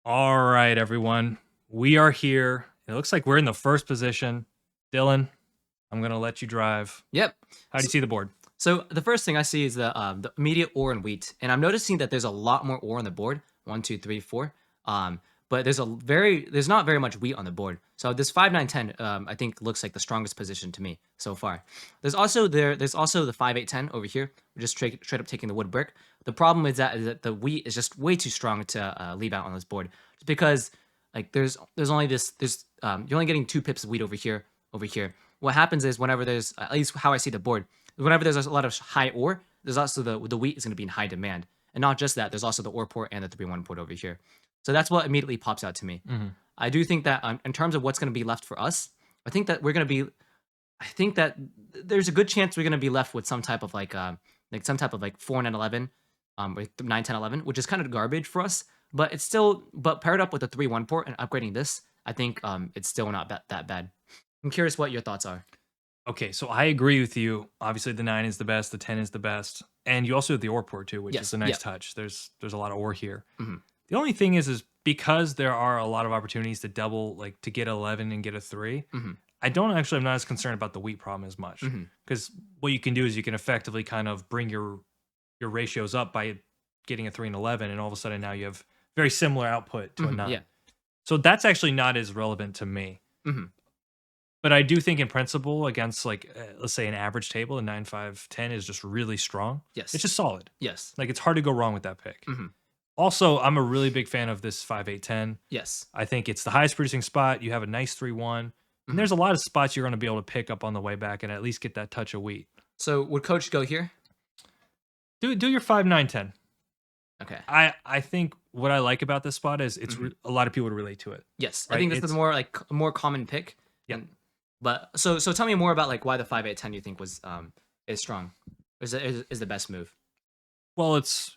All right, everyone. We are here. It looks like we're in the first position. Dylan, I'm going to let you drive. Yep. How do you see the board? So the first thing I see is the immediate ore and wheat, and I'm noticing that there's a lot more ore on the board. 1, 2, 3, 4. But there's not very much wheat on the board. So this 5, 9, 10, I think looks like the strongest position to me so far. There's also the 5, 8, 10 over here. We're just straight up taking the wood brick. The problem is that the wheat is just way too strong to leave out on this board, just because like there's only you're only getting 2 pips of wheat over here. What happens is whenever there's, at least how I see the board, whenever there's a lot of high ore, there's also the wheat is going to be in high demand. And not just that, there's also the ore port and the 3-1 port over here. So that's what immediately pops out to me. Mhm. I do think that in terms of what's going to be left for us, I think that there's a good chance we're going to be left with some type of like 4, 9, 11, or 9, 10, 11, which is kind of garbage for us. But but paired up with the 3-1 port and upgrading this, I think it's still not that bad. I'm curious what your thoughts are. Okay, so I agree with you. Obviously, the 9 is the best, the 10 is the best. And you also have the ore port too, which is Yes. a nice Yeah. touch. There's a lot of ore here. Mhm. The only thing is because there are a lot of opportunities to double, like to get 11 and get a 3. Mhm. I'm not as concerned about the wheat problem as much. Mhm. Because what you can do is you can effectively kind of bring your ratios up by getting a 3 and 11, and all of a sudden now you have very similar output to a Mhm. 9. Yeah. So that's actually not as relevant to me. Mhm. But I do think in principle against like let's say an average table, a 9, 5, 10 is just really strong. Yes. It's just solid. Yes. Like it's hard to go wrong with that pick. Mhm. Also, I'm a really big fan of this 5, 8, 10. Yes. I think it's the highest producing spot. You have a nice 3-1. And Mhm. there's a lot of spots you're going to be able to pick up on the way back and at least get that touch of wheat. So would coach go here? Do your 5, 9, 10. Okay. I think what I like about this spot is Mhm. a lot of people would relate to it. Yes. I Right? think this is It's the more common pick. yeah. But so tell me more about like why the 5, 8, 10 you think was is strong. Is the best move. Well, it's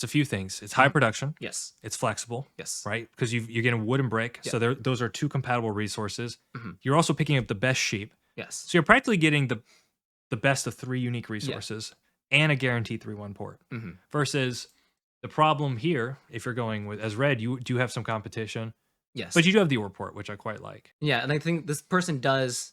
a few things. It's high Mhm. production. Yes. It's flexible, Yes. right? Because you're getting wood and brick, Yeah. so those are two compatible resources. Mhm. You're also picking up the best sheep, Yes. so you're practically getting the best of 3 unique Yeah. resources and a guaranteed 3-1 port. Mhm. Versus the problem here, if you're going with as red, you do have some competition, Yes. but you do have the ore port, which I quite like. Yeah, and I think this person does.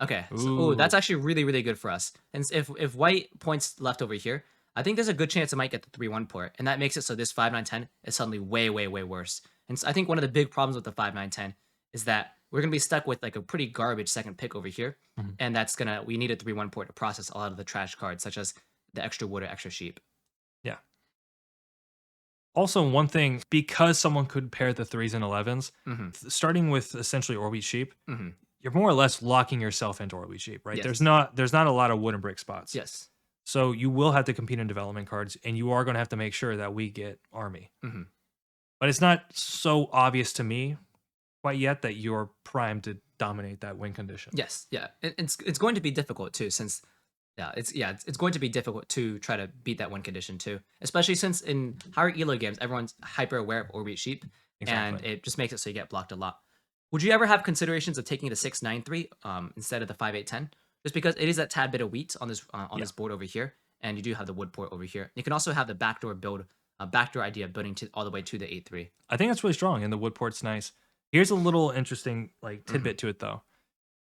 Okay. So, that's Ooh, actually really, really good for us. And if white points left over here, I think there's a good chance it might get the 3-1 port, and that makes it so this 5, 9, 10 is suddenly way, way, way worse. And so I think one of the big problems with the 5, 9, 10 is that we're gonna be stuck with like a pretty garbage second pick over here, mhm, and we need a 3-1 port to process a lot of the trash cards, such as the extra wood or extra sheep. yeah. Also, one thing, because someone could pair the 3s and 11s, Hmm. starting with essentially ore wheat sheep, Hmm. you're more or less locking yourself into ore wheat sheep, right? Yes. There's not a lot of wood and brick spots. Yes. So you will have to compete in development cards, and you are going to have to make sure that we get army. Hmm. But it's not so obvious to me quite yet that you're primed to dominate that win condition. Yes. Yeah. It's going to be difficult too, since it's going to be difficult to try to beat that win condition too, especially since in higher elo games everyone's hyper aware of orbit sheep, and Exactly. it just makes it so you get blocked a lot. Would you ever have considerations of taking the 6-9-3 instead of the 5-8-10, just because it is that tad bit of wheat on Yeah. this board over here, and you do have the wood port over here. You can also have the backdoor build, backdoor idea of building all the way to the 8-3. I think that's really strong, and the wood port's nice. Here's a little interesting like Hmm. tidbit to it though.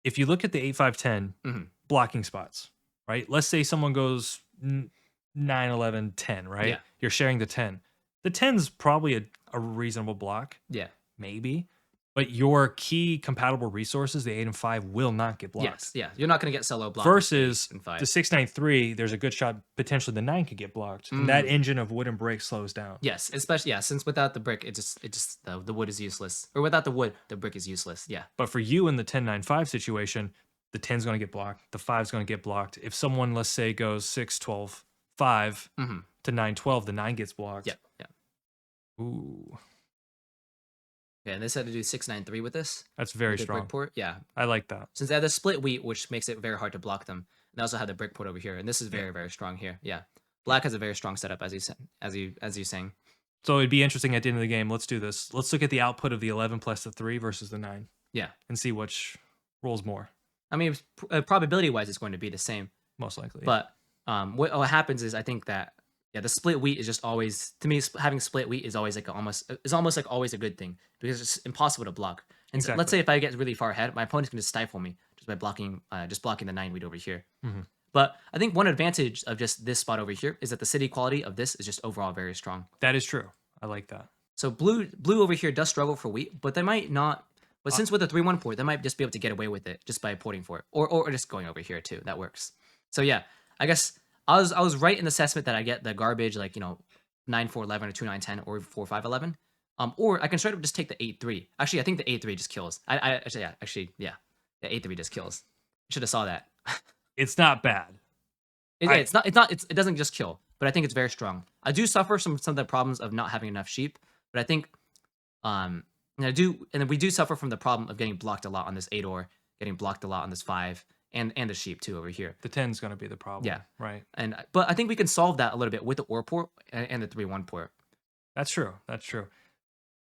If you look at the 8, 5, 10 Hmm. blocking spots, right? Let's say someone goes 9, 11, 10, right? Yeah. You're sharing the 10. The 10's probably a reasonable block, Yeah. maybe. But your key compatible resources, the 8 and 5, will not get blocked. Yes. Yeah. You're not going to get solo blocked with Versus 8 and 5. the 693, there's a good shot potentially the 9 could get blocked. And that engine of wood and brick slows down. Yes, especially since without the brick, the wood is useless. Or without the wood, the brick is useless. Yeah. But for you in the 10, 9, 5 situation, the 10's going to get blocked. The 5's going to get blocked. If someone, let's say, goes 6, 12, 5 Mm-hmm. to 9, 12, the 9 gets blocked. Yeah. Yeah. Ooh, Yeah. And they said to do 6-9-3 with this. that's very With the strong. brick port. Yeah. I like that. Since they have the split wheat, which makes it very hard to block them. And they also have the brick port over here, and this is very, very strong here. Yeah. Black has a very strong setup, as you saying. So it'd be interesting at the end of the game. Let's do this. Let's look at the output of the 11 plus the 3 versus the 9 Yeah. and see which rolls more. I mean, probability wise, it's going to be the same. Most likely. But what happens is I think that Yeah, the split wheat is just always, to me, having split wheat is always like almost like always a good thing because it's impossible to block. And let's Exactly. say if I get really far ahead, my opponent's going to stifle me just by blocking the 9 wheat over here. Mhm. But I think one advantage of just this spot over here is that the city quality of this is just overall very strong. That is true. I like that. So blue over here does struggle for wheat, but they might not. But Uh, since with a 3-1 port, they might just be able to get away with it just by porting for it, or just going over here too. That works. So yeah, I guess I was right in the assessment that I get the garbage like 9-4-11 or 2-9-10 or 4-5-11. Or I can straight up just take the 8-3. Actually, I think the 8-3 just kills. Yeah, the 8-3 just kills. Should have saw that. It's not bad. Yeah, it doesn't just kill, but I think it's very strong. I do suffer some of the problems of not having enough sheep, but I think and then we do suffer from the problem of getting blocked a lot on this 8 or getting blocked a lot on this 5 and the sheep too over here. The 10's going to be the problem. Yeah. Right. But I think we can solve that a little bit with the OR port and the 3-1 port. That's true. That's true.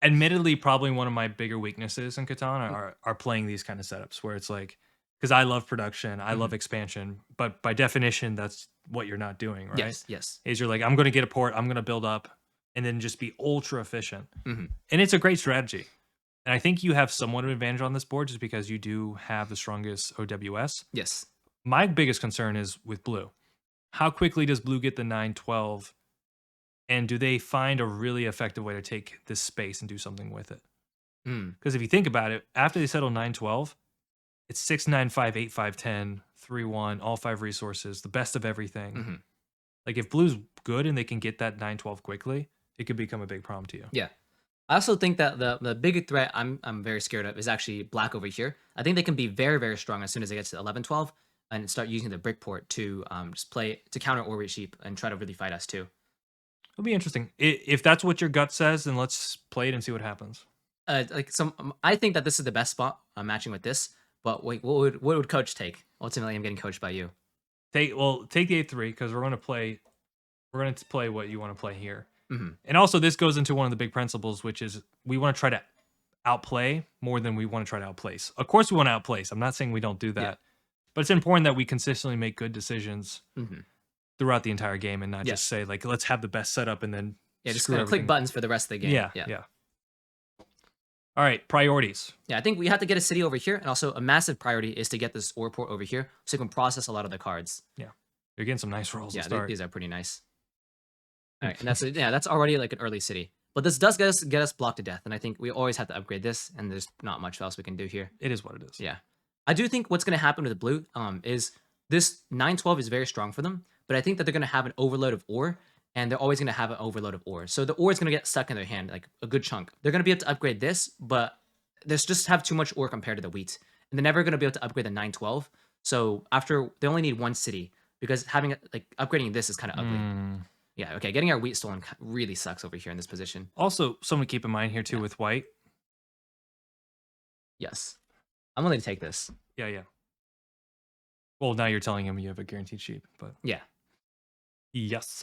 Admittedly, probably one of my bigger weaknesses in Catan are playing these kind of setups where it's like, because I love production, I love expansion, but by definition, that's what you're not doing, right? Yes. Is you're like, I'm going to get a port, I'm going to build up, and then just be ultra efficient. Mhm. And it's a great strategy. And I think you have somewhat of an advantage on this board just because you do have the strongest OWS. Yes. My biggest concern is with blue. How quickly does blue get the 9-12? And do they find a really effective way to take this space and do something with it? Mm. Because if you think about it, after they settle 9-12, it's 6-9-5, 8-5, 10, 3-1, all 5 resources, the best of everything. Mhm. Like if blue's good and they can get that 9-12 quickly, it could become a big problem to you. Yeah. I also think that the big threat I'm very scared of is actually black over here. I think they can be very, very strong as soon as they get to 11-12 and start using the brick port to just play to counter Orway sheep and try to really fight us too. It'll be interesting. If that's what your gut says, then let's play it and see what happens. I think that this is the best spot matching with this. But wait, what would coach take? Ultimately, I'm getting coached by you. Take the 8-3 because we're going to play what you want to play here. Mm-hmm. And also this goes into one of the big principles, which is we want to try to outplay more than we want to try to outplace. Of course we want to outplace. I'm not saying we don't do that. Yeah. But it's important that we consistently make good decisions Mm-hmm. throughout the entire game and not just say like let's have the best setup and then just screw click everything. buttons for the rest of the game. Yeah. All right, priorities. Yeah, I think we have to get a city over here, and also a massive priority is to get this OR port over here so you can process a lot of the cards. Yeah, you're getting some nice rolls. Yeah, to start. these are pretty nice. All right, and that's already like an early city. But this does get us blocked to death, and I think we always have to upgrade this, and there's not much else we can do here. It is what it is. Yeah, I do think what's going to happen with the blue is this 9-12 is very strong for them, but I think that they're going to have an overload of ore, and they're always going to have an overload of ore. So the ore is going to get stuck in their hand, like a good chunk. They're going to be able to upgrade this, but they just have too much ore compared to the wheat, and they're never going to be able to upgrade the 9-12. So after they only need one city because having like upgrading this is kind of ugly. Yeah, okay, getting our wheat stolen really sucks over here in this position. Also, something to keep in mind here too with white. Yes, I'm willing to take this. Yeah. Well, now you're telling him you have a guaranteed sheep, but yeah, yes,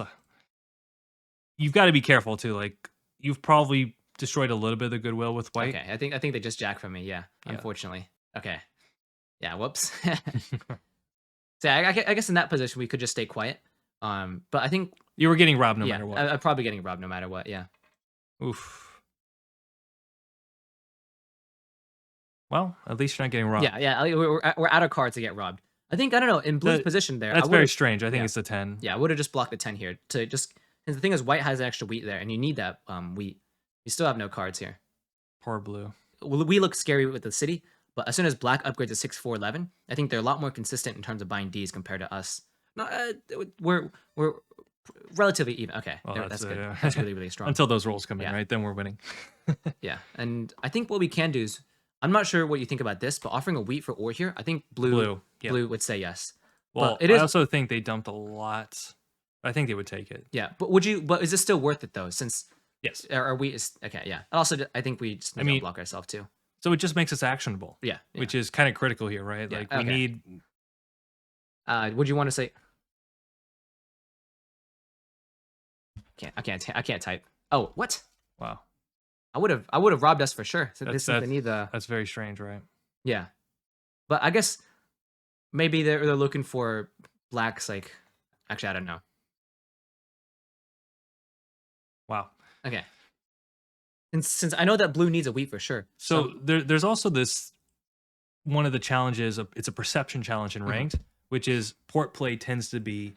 you've got to be careful too. Like you've probably destroyed a little bit of the goodwill with white. Okay, I think they just jack from me. Yeah, unfortunately. Okay. Yeah. Whoops. So I guess in that position we could just stay quiet. But I think you were getting robbed no matter what. I'm probably getting robbed no matter what. Yeah. Oof. Well, at least you're not getting robbed. Yeah. We're out of cards to get robbed. I think I don't know in blue's position there. That's very strange. I think it's a 10. Yeah, I would have just blocked the 10 here to just. And the thing is, white has an extra wheat there, and you need that wheat. You still have no cards here. Poor blue. We look scary with the city, but as soon as black upgrades to 6-4-11, I think they're a lot more consistent in terms of buying Ds compared to us. No, we're relatively even. Okay, well, that's good. That's really, really strong. Until those rolls come in, right? Then we're winning. Yeah, and I think what we can do is, I'm not sure what you think about this, but offering a wheat for ore here, I think blue would say yes. Well, I also think they dumped a lot. I think they would take it. Yeah, but would you? But is this still worth it though? Since yes, our wheat is okay. Yeah, and also I think we just need to block ourselves too. So it just makes us actionable. Yeah. Which is kind of critical here, right? Yeah, Like we need. Would you want to say? I can't type. Oh, what? Wow. I would have robbed us for sure. So that's very strange, right? Yeah, but I guess maybe they're looking for blacks. Like, actually, I don't know. Wow. Okay. And since I know that blue needs a wheat for sure. So there's also this one of the challenges of it's a perception challenge in Mhm. ranked, which is port play tends to be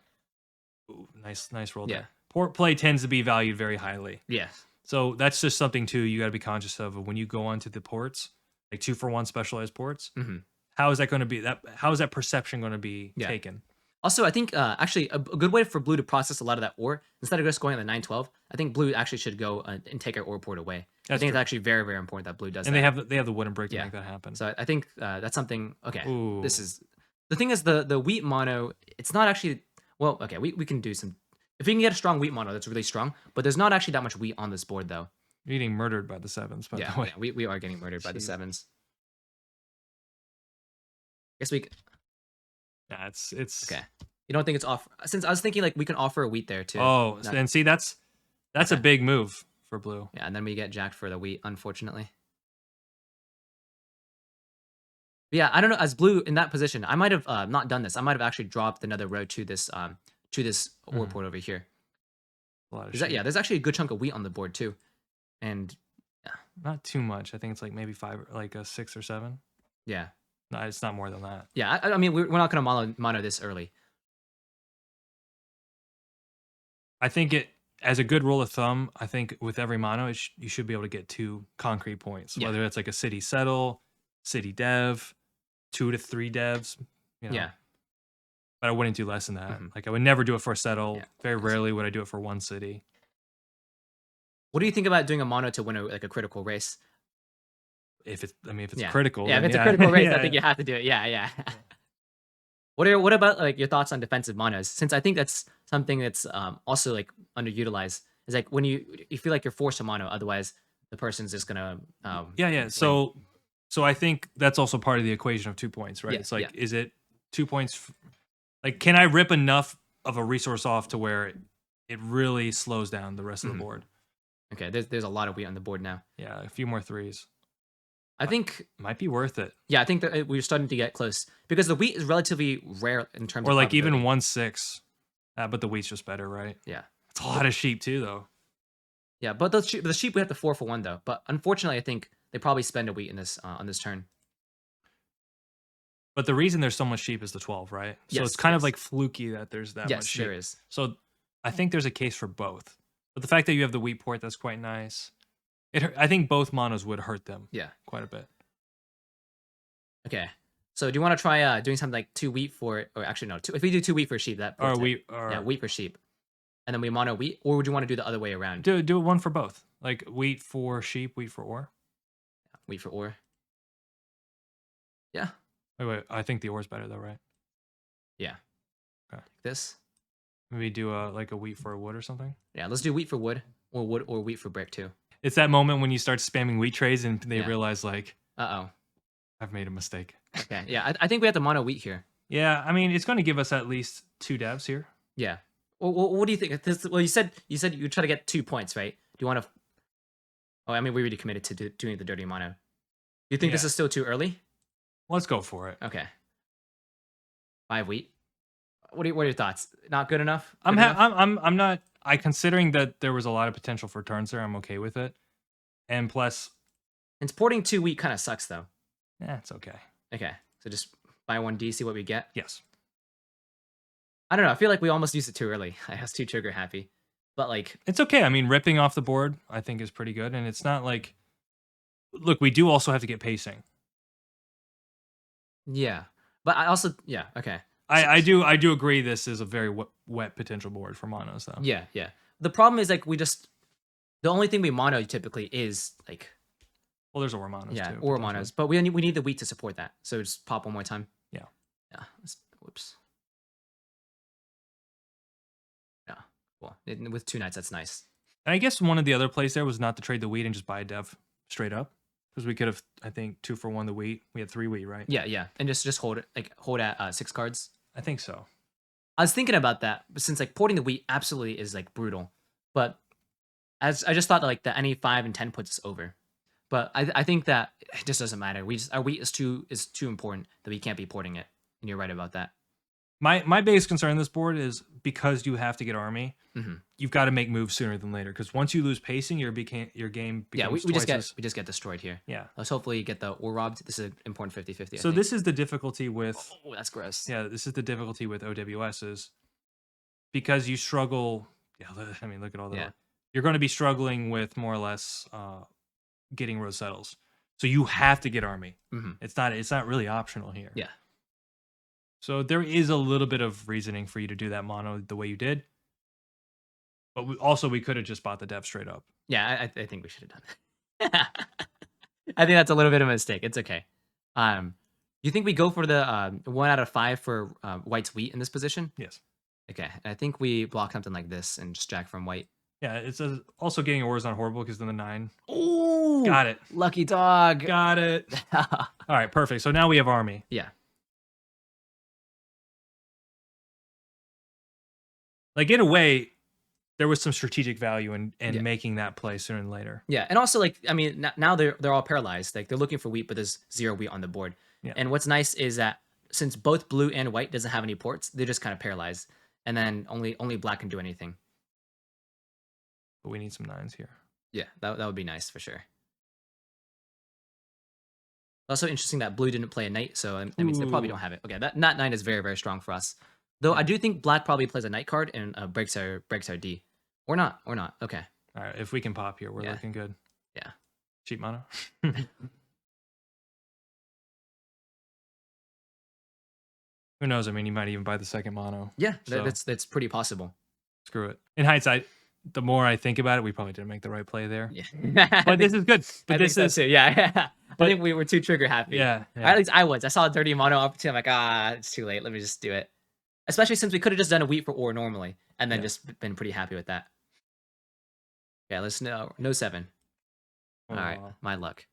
ooh, nice roll Yeah. there. Port play tends to be valued very highly. Yes. So that's just something too you got to be conscious of when you go onto the ports, like 2-for-1 specialized ports. Mhm. How is that going to be that how is that perception going to be Yeah. taken? Also, I think actually a good way for blue to process a lot of that ore instead of just going on the 912, I think blue actually should go and take our ore port away. I That's think it's true. actually very very important that blue does And that. they have the wooden brick to Yeah. make that happen. So I think that's something. Okay, this Ooh. is the thing is the wheat mono. It's not actually well. Okay, we can do some. If we can get a strong wheat mono, that's really strong. But there's not actually that much wheat on this board though. You're getting murdered by the sevens, by Yeah, the way. yeah, we are getting murdered by the Jeez. sevens. Guess we Yeah, it's okay. You don't think it's off? Since I was thinking like we can offer a wheat there too. oh, Not, and see that's a okay. big move for blue. Yeah, and then we get jacked for the wheat, unfortunately. But yeah, I don't know. As blue in that position, I might have not done this. I might have actually dropped another row to this ore Mhm. port over here. A lot of Is that sheep. yeah? There's actually a good chunk of wheat on the board too, and Not too much. I think it's like maybe 5 like a 6 or 7. yeah, No, it's not more than that. yeah. I mean, we're not gonna mono this early. I think it as a good rule of thumb, I think with every mono, you should be able to get 2 concrete points, Yeah, whether it's like a city settle, city dev, 2 to 3 devs, you know. yeah, But I wouldn't do less than that. hmm Like I would never do it for a settle. yeah. Very rarely would I do it for one city. What do you think about doing a mono to win a critical race? If it's I mean if it's Yeah, critical, yeah. If then it's a yeah. critical race, I Yeah, think yeah. you have to do it. Yeah, yeah. Yeah. What about like your thoughts on defensive monos? Since I think that's something that's also like underutilized. Is like when you feel like you're forced to mono, otherwise the person's just gonna Yeah, yeah. win. So I think that's also part of the equation of 2 points, right? Yeah, It's yeah. like is it 2 points like can I rip enough of a resource off to where it really slows down the rest of the Mhm. board? Okay, there's a lot of wheat on the board now. Yeah, a few more threes. I think Might be worth it. yeah, I think that we're starting to get close because the wheat is relatively rare in terms Or of like even probability. 1-6. But the wheat's just better, right? Yeah, It's a lot of sheep too, though. yeah, but the sheep we have to 4 for 1 though. But unfortunately, I think they probably spend a wheat in this on this turn. But the reason there's so much sheep is the 12, right? So it's Yes, kind of yes, like fluky that there's that much yes. There sheep. is. So I think there's a case for both. But the fact that you have the wheat port, that's quite nice. I think both monos would hurt them Yeah. quite a bit. Okay. So do you want to try doing something like 2 wheat for, or actually no, if we do 2 wheat for sheep, that Or ports it. wheat, Yeah, or wheat for sheep, and then we mono wheat, or would you want to do the other way around? do it one for both. Like wheat for sheep, wheat for ore. Wheat for ore. Yeah. Wait. I think the ore's better though, right? Yeah. Okay. Like this. Maybe do like a wheat for wood or something. Yeah. Let's do wheat for wood or wheat for brick too. It's that moment when you start spamming wheat trays and they Yeah. realize like Uh oh. I've made a mistake. Okay. Yeah. I think we have to mono wheat here. Yeah, I mean it's going to give us at least 2 devs here. Yeah. Well, what do you think? Well, you said you try to get 2 points, right? Do you want to? Oh, I mean, we already committed to doing the dirty mono. Do you think this Yeah. is still too early? Let's go for it. Okay. 5 wheat. What are your thoughts? Not good enough? I'm Good enough? I'm not I considering that there was a lot of potential for turns there. I'm okay with it. And plus, And porting 2 wheat kind of sucks though. it's okay. Okay. So just buy 1D, see what we get. Yes. I don't know. I feel like we almost used it too early. I was too trigger happy. But like, It's okay. I mean, ripping off the board I think is pretty good and it's not like look, we do also have to get pacing. yeah. But I also, yeah. Okay. I do agree this is a very wet potential board for monos though. Yeah. Yeah. The problem is like the only thing we mono typically is like, Well, there's ore monos yeah, too. or potentially. monos. But we need the wheat to support that. So just pop one more time. Yeah. Yeah. Whoops. Yeah. Cool. With 2 knights, that's nice. And I guess one of the other plays there was not to trade the wheat and just buy a dev straight up. Because we could have, I think, 2 for 1 the wheat. We had 3 wheat, right? Yeah. Yeah. And just hold it, like hold at 6 cards. I think so. I was thinking about that, but since like porting the wheat absolutely is like brutal. But as I just thought that like the any 5 and 10 puts us over. But I think that it just doesn't matter. Our wheat is too important that we can't be porting it. And you're right about that. My biggest concern in this board is because you have to get army, Hmm. you've got to make moves sooner than later. Because once you lose pacing, your game Yeah, we becomes just twice as we just get destroyed here. yeah. Let's hopefully get the ore robbed. This is an important 50-50, I So think. this is the difficulty with Oh, that's gross. this is the difficulty with OWS is because you struggle. Yeah, I mean, look at all the. Yeah. You're going to be struggling with more or less getting road settles. So you have to get army. Hmm. It's not really optional here. Yeah. So there is a little bit of reasoning for you to do that mono the way you did. But we could have just bought the dev straight up. Yeah, I think we should have done that. I think that's a little bit of a mistake. It's okay. You think we go for the 1 out of 5 for white's wheat in this position? Yes. Okay, and I think we block something like this and just jack from white. Yeah, it's also getting ores on horrible because then the 9. Ooh, Got it. lucky dog. Got it. All right, perfect. So now we have army. Yeah. Like in a way, there was some strategic value in Yeah. making that play sooner than later. Yeah, and also like I mean now they're all paralyzed. Like they're looking for wheat, but there's 0 wheat on the board. Yeah. And what's nice is that since both blue and white doesn't have any ports, they're just kind of paralyzed, and then only black can do anything. But we need some 9s here. Yeah, that would be nice for sure. Also interesting that blue didn't play a knight, so that means they probably Ooh. don't have it. Okay, that 9 is very, very strong for us. Though I do think black probably plays a knight card and breaks our D. Or not. Okay. All right, if we can pop here, we're Yeah. looking good. Yeah. Cheap mono. Who knows? I mean, you might even buy the second mono. Yeah, So- that's pretty possible. Screw it. In hindsight, the more I think about it, we probably didn't make the right play there. Yeah. But this is good. But this is yeah. I but- think we were too trigger happy. yeah. Or at least I was. I saw a dirty mono opportunity. I'm like, it's too late. Let me just do it. Especially since we could have just done a wheat for ore normally, and then Yeah. just been pretty happy with that. Yeah, let's no 7. All right, Aw. my luck.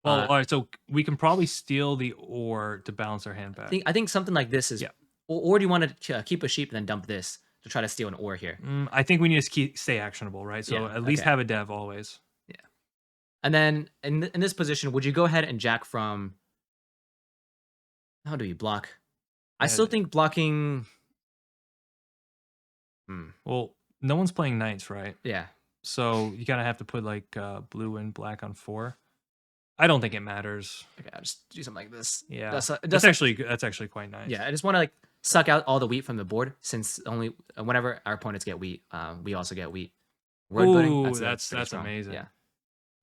Well, all right. So we can probably steal the ore to balance our hand back. I think something like this is. Yeah. Or do you want to keep a sheep and then dump this to try to steal an ore here? I think we need to stay actionable, right? So Yeah, at least okay. have a dev always. And then in this position, would you go ahead and jack from? How do you block? I Yeah, still think blocking. Well, no one's playing knights, right? Yeah. So you kind of have to put like blue and black on 4. I don't think it matters. Okay, I'll just do something like this. Yeah, That's that's actually quite nice. Yeah, I just want to like suck out all the wheat from the board since only whenever our opponents get wheat, we also get wheat. Ooh, pretty that's strong. amazing. Yeah,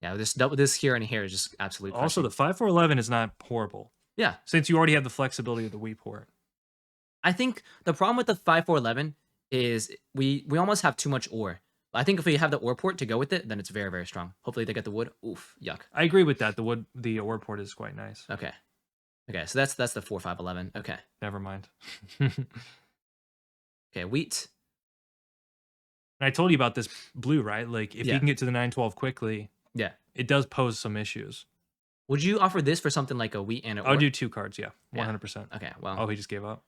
yeah. This here and here is just absolutely. Also, crushing. the 5-4-11 is not horrible. Yeah, Since you already have the flexibility of the wheat port. I think the problem with the 5-4-11 is we almost have too much ore. I think if we have the ore port to go with it, then it's very, very strong. Hopefully they get the wood. Oof, yuck. I agree with that. The ore port is quite nice. Okay, so that's the 4-5-11. Okay, Never mind. okay, wheat. And I told you about this blue, right? Like if Yeah. you can get to the 9-12 quickly, Yeah. it does pose some issues. Would you offer this for something like a wheat and a ore? I'll do 2 cards, yeah. Yeah. 100%. Okay, well, Oh, he just gave up.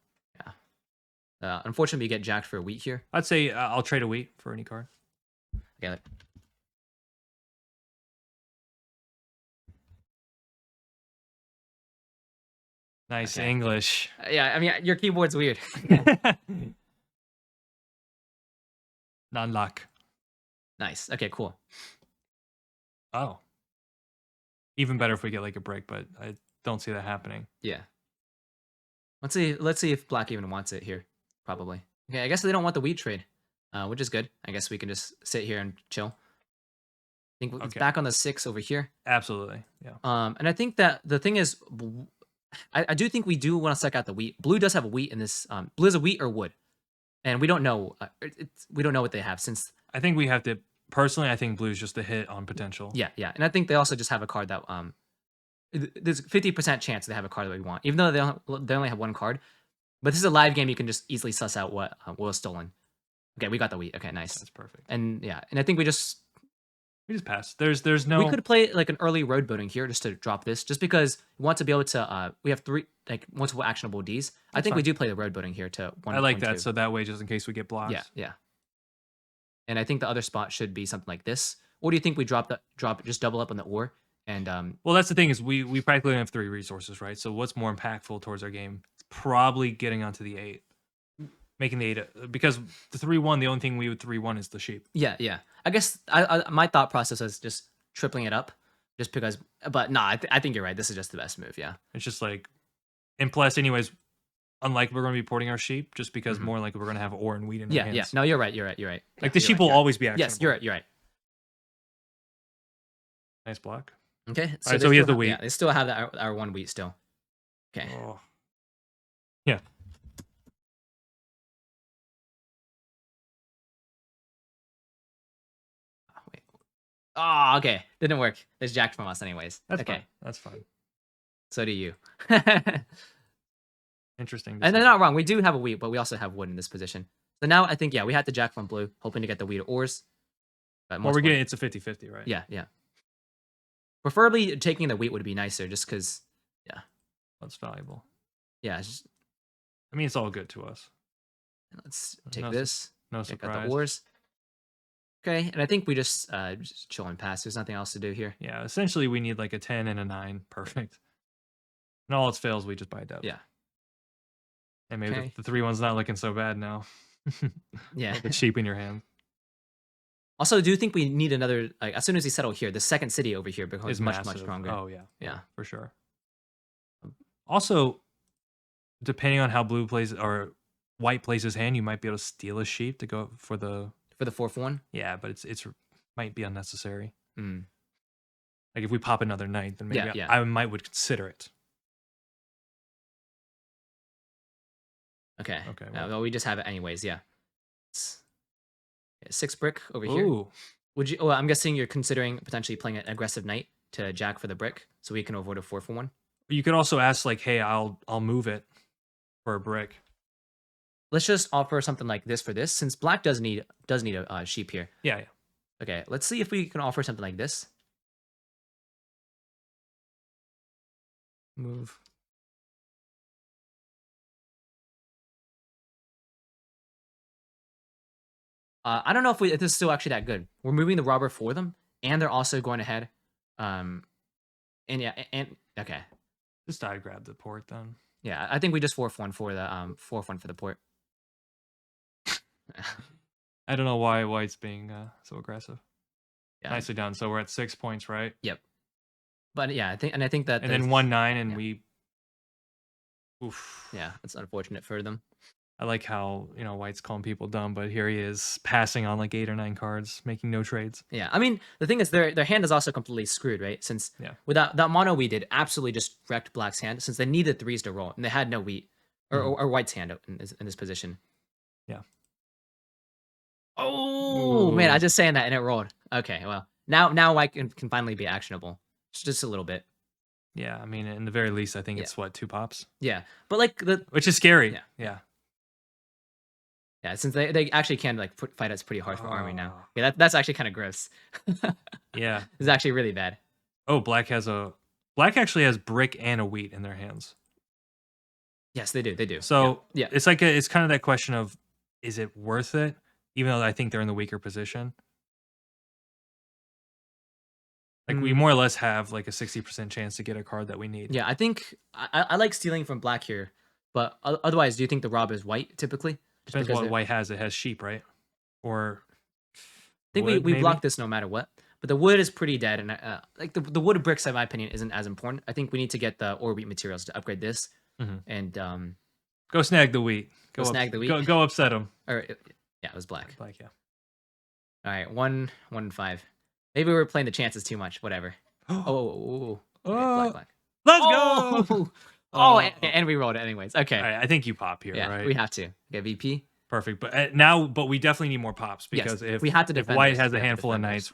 unfortunately, you get jacked for a wheat here. I'd say I'll trade a wheat for any card. Okay. Nice Okay. English. Yeah, I mean, your keyboard's weird. Non-luck. Nice. Okay, cool. Oh. Even better if we get like a break, but I don't see that happening. Yeah. Let's see if black even wants it here. Probably. Okay, I guess they don't want the wheat trade, which is good. I guess we can just sit here and chill. I think it's Okay. back on the 6 over here. Absolutely. Yeah. And I think that the thing is, I do think we do want to suck out the wheat. Blue does have a wheat in this. Blue has a wheat or wood, and we don't know. We don't know what they have since. I think we have to personally, I think blue's just a hit on potential. Yeah, and I think they also just have a card that there's 50% chance they have a card that we want, even though they only have one card. But this is a live game; you can just easily suss out what was stolen. Okay, we got the wheat. Okay, nice. That's perfect. And yeah, and I think we just pass. There's no we could play like an early road building here just to drop this, just because we want to be able to. We have 3 like multiple actionable Ds. I think we do play the road building here to one. I like 1, that. 2. So that way, just in case we get blocked. Yeah. And I think the other spot should be something like this. Or do you think we drop just double up on the ore and Well, that's the thing is we practically have 3 resources, right? So what's more impactful towards our game? It's probably getting onto the 8. making the 8 because the 3-1, the only thing we would 3-1 is the sheep. Yeah, yeah. I guess my thought process is just tripling it up, just because. But no, I think you're right. This is just the best move. Yeah. It's just like, and plus, anyways, unlike we're going to be porting our sheep, just because Mhm. more like we're going to have ore and wheat in our Yeah, yeah. hands. No, you're right. You're right. You're right. Like Yeah, the you're sheep right, will you're right. always be actionable. Yes, you're right. You're right. Nice block. Okay. All right, they so he has still the wheat. Yeah, they still have our one wheat still. Okay. Oh. Yeah. Oh, wait. Oh, okay. Didn't work. There's jack from us, anyways. That's okay. fine. That's fine. So do you. Interesting. And they're decision. not wrong. We do have a wheat, but we also have wood in this position. So now I think, yeah, we had the jack from blue, hoping to get the wheat ores. But Well, we're most getting it's a 50-50, right? Yeah, yeah. Preferably taking the wheat would be nicer, just because. Yeah, That's valuable. yeah. Just, I mean, it's all good to us. let's take No this. No Check out surprise. the ores. Okay, and I think we just chill and pass. There's nothing else to do here. Yeah, essentially we need like a 10 and a 9. Perfect. And all else fails, we just buy depth. Yeah. And maybe Okay. the 3-1's not looking so bad now. Yeah. With the sheep in your hand. Also, do you think we need another? Like, as soon as we settle here, the second city over here becomes Is much massive. stronger. Oh yeah. Yeah. For sure. Also, depending on how blue plays or white plays his hand, you might be able to steal a sheep to go for the 4-1. Yeah, but it's might be unnecessary. Mm. Like if we pop another knight, then maybe Yeah, yeah. I might would consider it. Okay. Okay, Well, we just have it anyways. Yeah. 6 brick over here. Ooh. Would you? Well, I'm guessing you're considering potentially playing an aggressive knight to jack for the brick, so we can avoid a 4-1. You could also ask like, hey, I'll move it for a brick. Let's just offer something like this for this, since black does need a sheep here. Yeah, yeah. Okay, let's see if we can offer something like this. Move. I don't know if this is still actually that good. We're moving the robber for them, and they're also going ahead. And yeah, and okay, Just I grab the port then. yeah, I think we just 4-1 for the 4-1 for the port. I don't know why white's being so aggressive. Yeah. Nicely done. So we're at 6 points, right? Yep. But yeah, I think that. And then 1-9, and yeah. we. Oof. Yeah, that's unfortunate for them. I like how white's calling people dumb, but here he is passing on like 8 or 9 cards, making no trades. Yeah, I mean the thing is their hand is also completely screwed, right? Since without that mono we did absolutely just wrecked black's hand, since they needed 3s to roll and they had no wheat or white's hand in this position. Yeah. Oh man, I just saying that and it rolled. Okay, well now white can finally be actionable, just a little bit. Yeah, I mean, in the very least, I think it's what 2 pops. Yeah, but like which is scary. Yeah. Yeah, since they actually can like fight us pretty hard for army now. Yeah, that's actually kind of gross. Yeah, it's actually really bad. Oh, black actually has brick and a wheat in their hands. Yes, they do. They do. So yeah. It's like it's kind of that question of, is it worth it? Even though I think they're in the weaker position. Like we more or less have like a 60% chance to get a card that we need. Yeah, I think I like stealing from black here, but otherwise, do you think the rob is white typically? Depends what white has. It has sheep, right? Or I think we block this no matter what. But the wood is pretty dead, and like the wood bricks, in my opinion, isn't as important. I think we need to get the ore wheat materials to upgrade this, and go snag the wheat. Go snag the wheat. Go upset them. Or yeah, it was black. Black, yeah. All right, 1-5. Maybe we were playing the chances too much. Whatever. Okay, black. Let's go. And we rolled it anyways. Okay. All right, I think you pop here, yeah, right? we have to get VP. Perfect, but we definitely need more pops because if we have to if white has a handful of knights,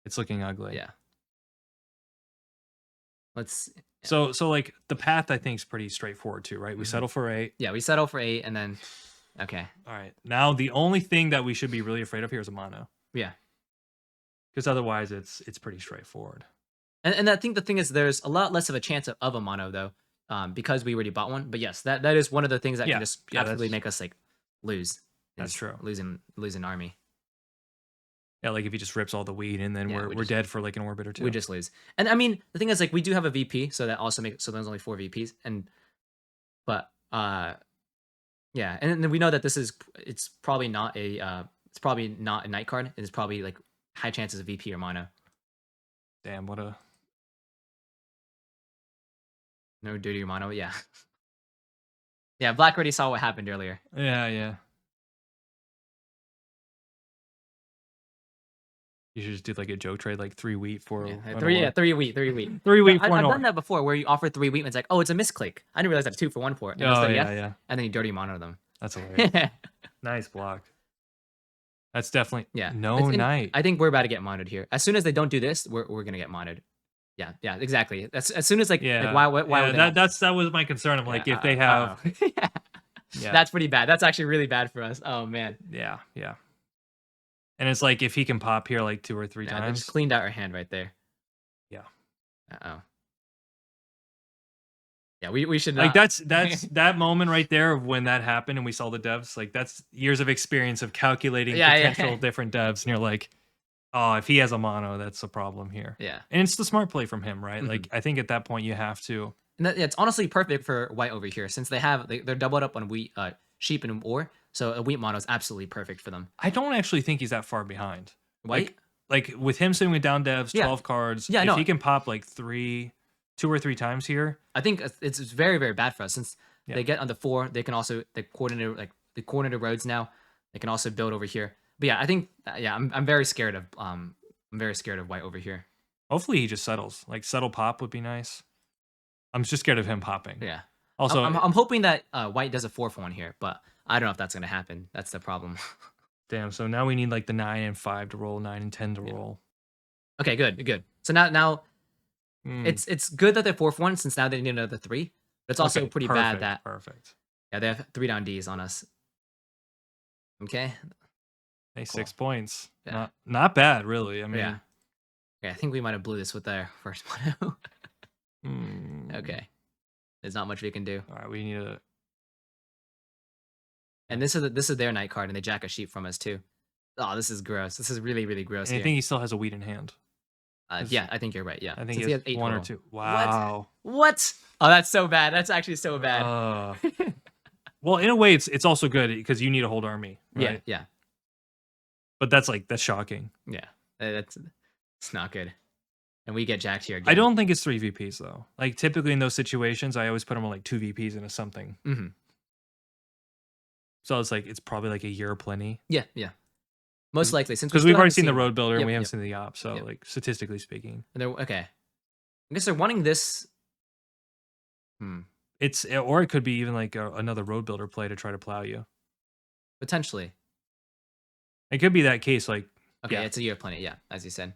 it's looking ugly. Yeah. Let's. So like the path I think is pretty straightforward too, right? We settle for 8. Yeah, we settle for 8, and then okay. All right. Now the only thing that we should be really afraid of here is a mono. Yeah. Because otherwise it's pretty straightforward. And I think the thing is there's a lot less of a chance of a mono though, because we already bought one. But yes, that is one of the things that can just absolutely make us like lose. That's true. Losing army. Yeah, like if he just rips all the wheat and then we're dead for like an orbit or 2. We just lose. And I mean the thing is like we do have a VP, so that also makes there's only 4 VPs. But Yeah, and then we know that it's probably not a night card. It's probably like high chances of VP or mono. Damn, what a No duty or mono. Yeah, yeah. Black already saw what happened earlier. yeah, yeah. You should just do like a joke trade, like 3 wheat for Yeah, an three. Yeah, ore. 3 wheat. 3 wheat. 3 Yeah, wheat for an I've done ore. that before, where you offer 3 wheat and it's like, oh, it's a misclick. I didn't realize that's 2 for 1 port, and I Oh said yes, yeah, yeah. and then you dirty mono them. That's hilarious. Yeah, Nice block. That's definitely yeah. no knight. I think we're about to get monoed here. As soon as they don't do this, we're gonna get monoed. Yeah, yeah, exactly. As soon as like Yeah, why yeah. would they not? That was my concern. I'm Yeah. like, if they have, Yeah. yeah, That's pretty bad. That's actually really bad for us. Oh man. yeah, yeah. And it's like if he can pop here like 2 or 3 Yeah, they just times. cleaned out our hand right there. Yeah. Uh-oh. Yeah, we should Like not. that's that moment right there of when that happened and we saw the devs. Like that's years of experience of calculating Yeah, yeah. potential different devs, and you're like, oh, if he has a mono, that's a problem here. Yeah. And it's the smart play from him, right? Mhm. Like I think at that point you have to. And yeah, it's honestly perfect for white over here since they're doubled up on wheat, sheep and ore. So a wheat mono is absolutely perfect for them. I don't actually think he's that far behind. White? Like with him sitting with down devs, Yeah. 12 cards. Yeah, if no. he can pop like 2 or 3 times here. I think it's very, very bad for us since Yeah. they get on the 4. They can also they coordinate roads now. They can also build over here. But yeah, I think I'm very scared of white over here. Hopefully he just settles. Like settle pop would be nice. I'm just scared of him popping. Yeah. Also, I'm hoping that white does a 4 for 1 here, but I don't know if that's gonna happen. That's the problem. damn. So now we need like the 9 and 5 to roll, 9 and 10 to roll. Okay, good. So now Hmm. it's good that they're 4 for 1 since now they need another 3. But it's also Okay, pretty bad perfect, that perfect. they have 3 down Ds on us. Okay. Hey, Cool. 6 points. Yeah. Not bad, really. I mean, Yeah. Okay, I think we might have blew this with our first one. hmm. Okay. There's not much we can do. All right, we need a. And this is their night card, and they jack a sheep from us too. Oh, this is gross. This is really, really gross And I here. think he still has a wheat in hand. Yeah, I think you're right. Yeah. I think Since he has 8 1 or total. 2. Wow. What? Oh, that's so bad. That's actually so bad. Well, in a way, it's also good because you need a hold army, right? Yeah. But that's shocking. Yeah. It's not good. And we get jacked here again. I don't think it's 3 VPs though. Like typically in those situations, I always put them on like 2 VPs into something. Mm-hmm. So it's probably like a year plenty. Yeah. Most likely, since Because we we've still already haven't seen the one. road builder and Yep, we haven't yep. seen the op. So Yep. like statistically speaking, And they're okay. I guess they're wanting this. it's or it could be even like another road builder play to try to plow you. Potentially. It could be that case. Like Okay, yeah. it's a year plenty. Yeah, as you said.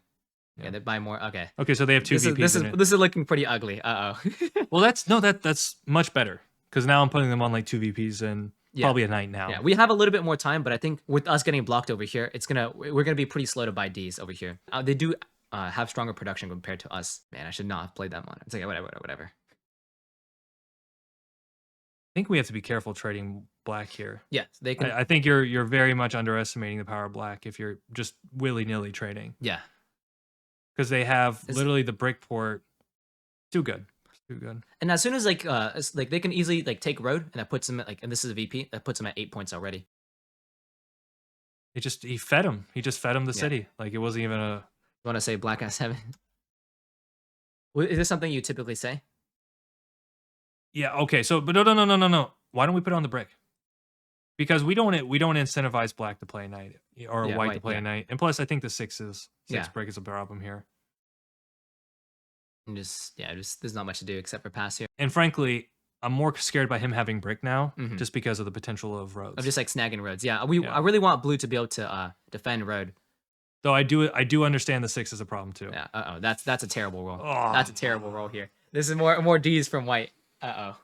Yeah, Yeah. they buy more. Okay. Okay, so they have 2 VPs. This is looking pretty ugly. Well, that's much better because now I'm putting them on like 2 VPs and probably a night now. Yeah, we have a little bit more time, but I think with us getting blocked over here, we're gonna be pretty slow to buy Ds over here. They do have stronger production compared to us. Man, I should not have played that one. It's like whatever. I think we have to be careful trading black here. Yeah, they can. I think you're very much underestimating the power of black if you're just willy-nilly trading. Yeah, Because they have literally the brick port. Too good. And as soon as they can easily take road, and that puts them at and this is a VP that puts them at 8 points already. He fed him. He just fed him the city. Like it wasn't even a. You want to say black has 7? Is this something you typically say? Yeah. Okay. So, but no. Why don't we put it on the brick? Because we don't incentivize black to play a knight or white to play a knight, and plus I think the 6 brick is a problem here. And just there's not much to do except for pass here. And frankly, I'm more scared by him having brick now, Mhm. just because of the potential of roads. Of just snagging roads. Yeah, I really want blue to be able to defend road. Though I do understand the 6 is a problem too. Yeah. That's a terrible roll. Oh. That's a terrible roll here. This is more D's from white. And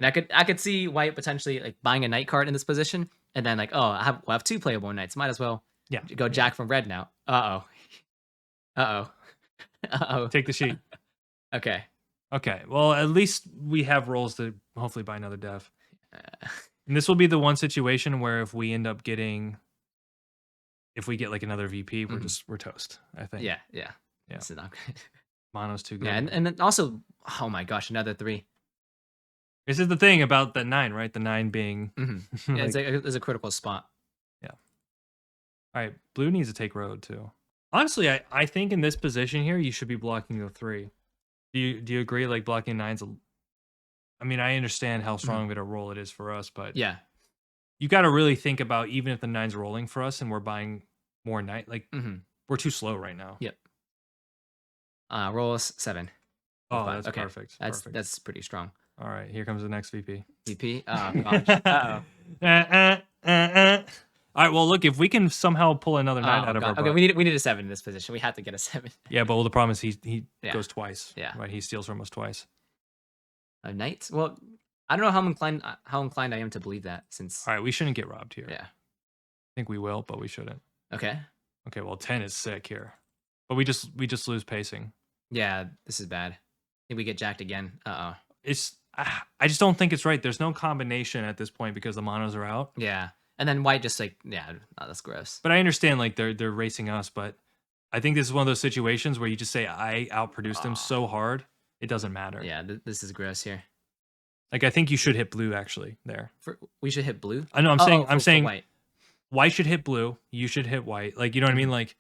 I could see white potentially buying a knight card in this position, and then we'll have 2 playable knights. Might as well go jack from red now. Take the sheet. Okay. Okay. Well, at least we have rolls to hopefully buy another dev. And this will be the one situation where if we end up getting, if we get another VP, we're toast. I think. Yeah. This is not good. Mono's too good. Yeah, and then also, oh my gosh, another 3. This is the thing about the 9, right? The 9 being Yeah, like, it's a critical spot. yeah. All right, blue needs to take road too. Honestly, I think in this position here, you should be blocking the 3. Do you agree? Like blocking 9's. I mean, I understand how strong of a roll it is for us, but Yeah. you got to really think about even if the 9's rolling for us and we're buying more knight, like we're too slow right now. Yep. Roll us 7. Oh, 5. that's Okay. perfect. That's pretty strong. All right, here comes the next VP. VP. Oh gosh. Uh-oh. All right, well, look, if we can somehow pull another 9 Oh out of our god. Okay, butt. we need a 7 in this position. We have to get a 7. Yeah, but the problem is he Yeah. goes twice. Yeah. Right, he steals from us twice. A knight? Well, I don't know how inclined I am to believe that since. All right, we shouldn't get robbed here. Yeah. I think we will, but we shouldn't. Okay. Okay, well, 10 is sick here. But we just lose pacing. Yeah, this is bad. I think we get jacked again. Uh-oh. I just don't think it's right. There's no combination at this point because the monos are out. Yeah. And then white just like, yeah, that's gross. But I understand like they're racing us, but I think this is one of those situations where you just say I outproduced them so hard, it doesn't matter. Yeah, this is gross here. Like I think you should hit blue actually there. We should hit blue? I know I'm saying white. White should hit blue, you should hit white. Like you know what I mean? Like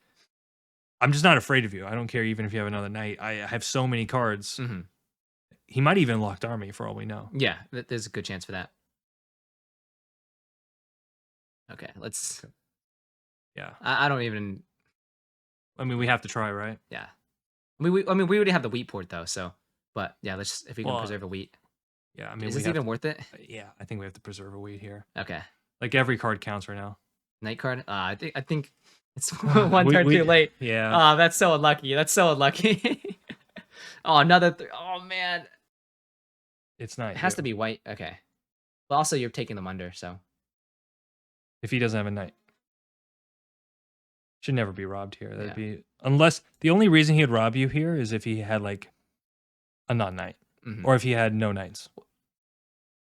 I'm just not afraid of you. I don't care even if you have another knight. I have so many cards. He might even locked army for all we know. Yeah, there's a good chance for that. Okay, let's. Yeah. I don't even. I mean, we have to try, right? Yeah. I mean, we already have the wheat port though, so. But yeah, let's if we can preserve a wheat. Yeah, I mean, is this even worth it? Yeah, I think we have to preserve a wheat here. Okay. Like every card counts right now. Night card. I think it's one turn too late. Yeah. Oh, that's so unlucky. That's so unlucky. Oh, another. Oh man. It's not. It has to be white. Okay. But also, you're taking them under, so. If he doesn't have a knight, should never be robbed here. That'd be unless the only reason he would rob you here is if he had like a non-knight, or if he had no knights,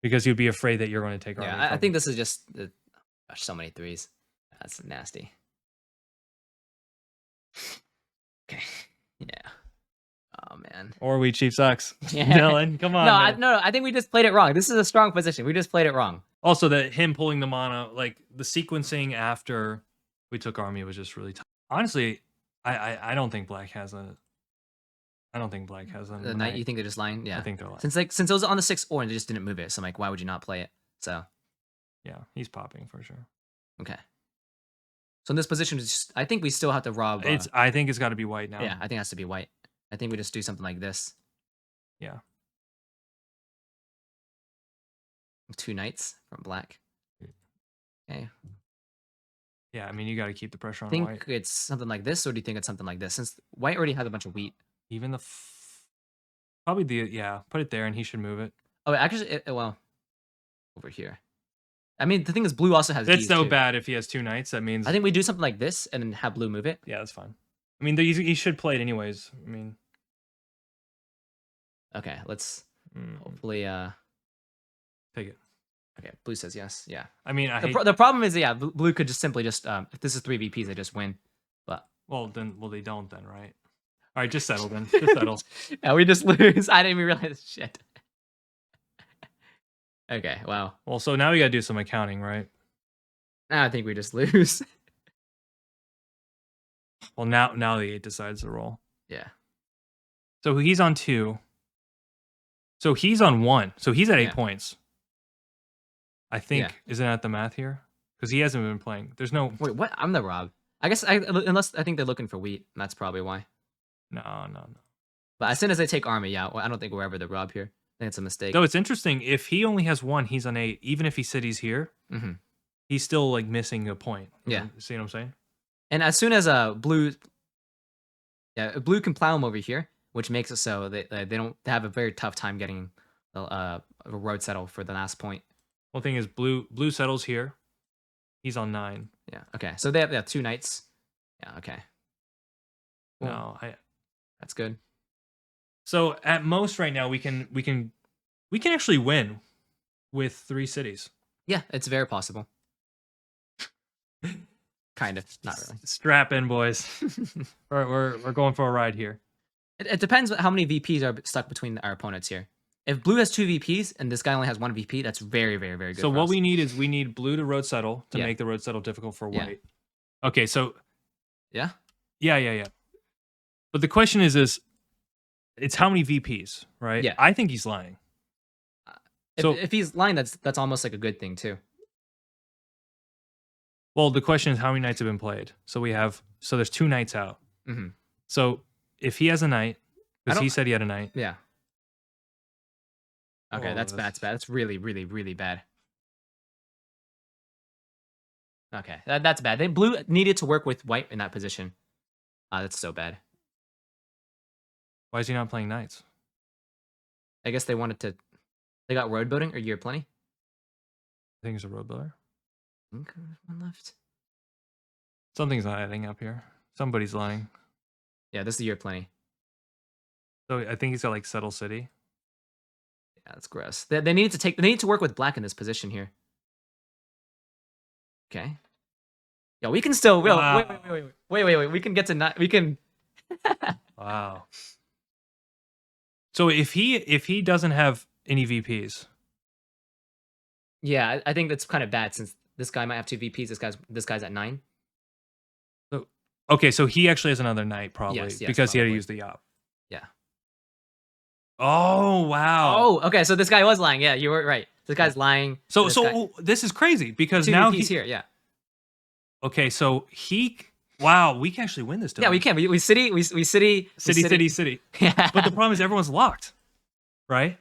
because you'd be afraid that you're going to take. Yeah, I think this is just gosh, so many 3s. That's nasty. Okay. Yeah. Oh man. Or we cheap sucks. Yeah. Dylan, come on. No, I think we just played it wrong. This is a strong position. We just played it wrong. Also, that him pulling the mono, like the sequencing after we took army was just really tough. Honestly, I don't think black has a. I don't think black has a the knight. You think they're just lying? Yeah. I think they're lying. Since it was on the 6 orange, they just didn't move it. So I'm like, why would you not play it? So. Yeah, he's popping for sure. Okay. So in this position, I think we still have to rob. I think it's got to be white now. Yeah, I think it has to be white. I think we just do something like this. Yeah. 2 knights from black. Okay. Yeah, I mean, you got to keep the pressure on think white. It's something like this, or do you think it's something like this? Since white already has a bunch of wheat. Even probably put it there and he should move it. Oh, actually, well, over here. I mean, the thing is, blue also has. That's so bad if he has 2 knights. That means I think we do something like this and then have blue move it. Yeah, that's fine. I mean, he should play it anyways. I mean, okay, let's hopefully take it. Okay, blue says yes. Yeah. I mean, the problem is, yeah, blue could just simply just if this is 3 VPs, they just win. But they don't then, right? All right, just settle then. Just settle. Yeah, we just lose. I didn't even realize shit. Okay, wow. Well, so now we got to do some accounting, right? Now I think we just lose. Well, now the 8 decides the roll. Yeah. So he's on 2. So he's on 1. So he's at 8 points. I think isn't that the math here? Because he hasn't been playing. There's no. Wait, what? I'm the Rob. I guess unless I think they're looking for wheat. And that's probably why. No. But as soon as they take army, yeah, I don't think we're ever the Rob here. I think it's a mistake. No, it's interesting. If he only has 1, he's on 8. Even if he said he's here, he's still like missing a point. Yeah. See what I'm saying? And as soon as blue can plow him over here, which makes it so they have a very tough time getting a road settle for the last point. Well, the thing is, blue settles here. He's on 9. Yeah. Okay. So they have 2 knights. Yeah. Okay. Cool. No, that's good. So at most right now we can actually win with 3 cities. Yeah, it's very possible. Kind of, not really. Strap in, boys. we're going for a ride here. It depends how many VPs are stuck between our opponents here. If blue has 2 VPs and this guy only has 1 VP, that's very, very, very good. So for what us. we need is we need blue to road settle to Yeah. make the road settle difficult for Yeah. white. Okay, so Yeah. yeah. But the question is it's how many VPs, right? Yeah. I think he's lying. So If he's lying, that's almost like a good thing too. well, the question is how many knights have been played. So there's 2 knights out. Mm-hmm. So if he has a knight, because don't- he said he had a knight. Yeah. Okay, Oh, that's bad. That's bad. That's really, really, really bad. Okay, that's bad. Blue needed to work with white in that position. That's so bad. Why is he not playing knights? I guess they wanted to. They got road building or year plenty. I think it's a road builder. Okay, one left. Something's not adding up here. Somebody's lying. Yeah, this is year plenty. So I think he's got like settle city. Yeah, that's gross. They needed to take. They need to work with black in this position here. Okay. Yeah, we can still. Wow. Wait. We can get to not. We can. Wow. So if he doesn't have any VPs, Yeah, I think that's kind of bad since this guy might have 2 VPs. This guy's at 9. okay, so he actually has another knight probably Yes, because he had to probably. use the yop. Yeah. Oh wow. Oh, okay. So this guy was lying. Yeah, you were right. This guy's lying. So this guy, this is crazy because 2 now VPs here. Yeah. Okay, so wow, we can actually win this. Yeah, we can. We city. City. Yeah. But the problem is everyone's locked, right?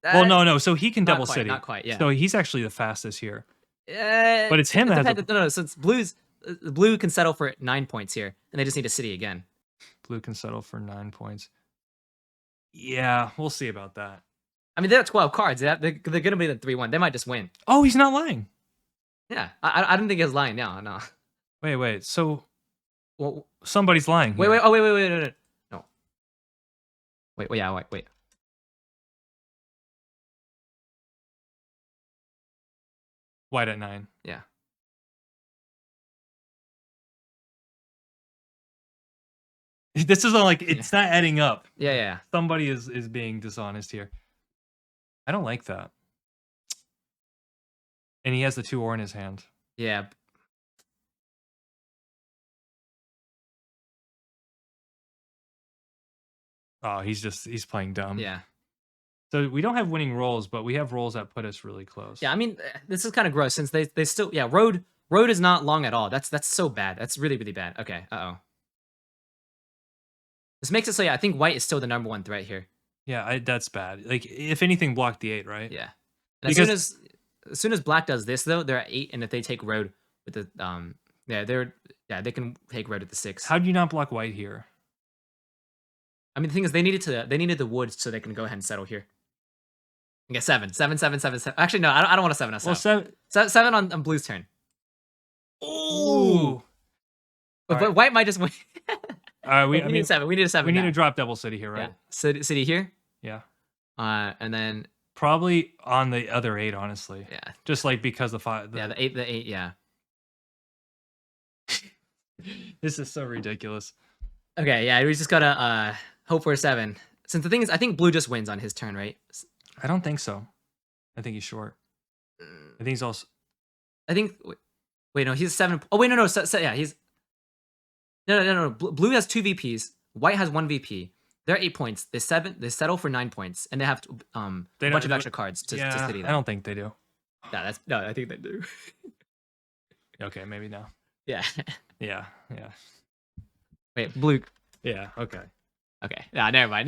Well, no. So he can double city. Not quite. Yeah. So he's actually the fastest here. But But it's him that has no. Since blue can settle for 9 points here, and they just need a city again. Blue can settle for 9 points. Yeah, we'll see about that. I mean, they're at 12 cards. They're gonna be the 3-1. They might just win. Oh, he's not lying. Yeah. I don't think he's lying now. No. Wait. So Well, somebody's lying. wait. Here. Oh, wait. No. Wait. Yeah. Wait. White at 9. Yeah. This is like it's not adding up. Yeah. Somebody is being dishonest here. I don't like that. And he has the 2 ore in his hand. Yeah. Oh, he's playing dumb. Yeah. So we don't have winning rolls, but we have rolls that put us really close. Yeah. I mean, this is kind of gross since they still. Yeah. Road is not long at all. That's so bad. That's really, really bad. Okay. Uh-oh. This makes it so, yeah, I think white is still the #1 threat here. Yeah, that's bad. Like, if anything, block the 8, right? Yeah. And as soon as black does this, though, they're at 8, and if they take road with the they can take road at the 6. How do you not block white here? I mean, the thing is, they needed the wood so they can go ahead and settle here. And get 7. Actually, no, I don't want a 7. Well, 7 on blue's turn. Ooh. But Right. white might just win. We need a 7. We need a 7. We need now. to drop double city here, right? Yeah. City here. Yeah. And then Probably on the other 8, honestly. yeah, Just like because the 5. the 8, yeah. This is so ridiculous. Okay, yeah, we just gotta hope for a 7. Since the thing is, I think blue just wins on his turn, right? I don't think so. I think he's short. I think he's also. I think. Wait, no, he's 7. Oh wait, no, yeah, he's. No. Blue has 2 VPs. White has 1 VP. They're 8 points. They settle for 9 points, and they have a bunch of extra cards to city them. I don't think they do. No, I think they do. Okay, maybe no. Yeah. Yeah. Wait, blue. Yeah. Okay. Okay. Nah, never mind.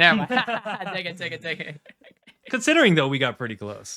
Take it. Considering though, we got pretty close.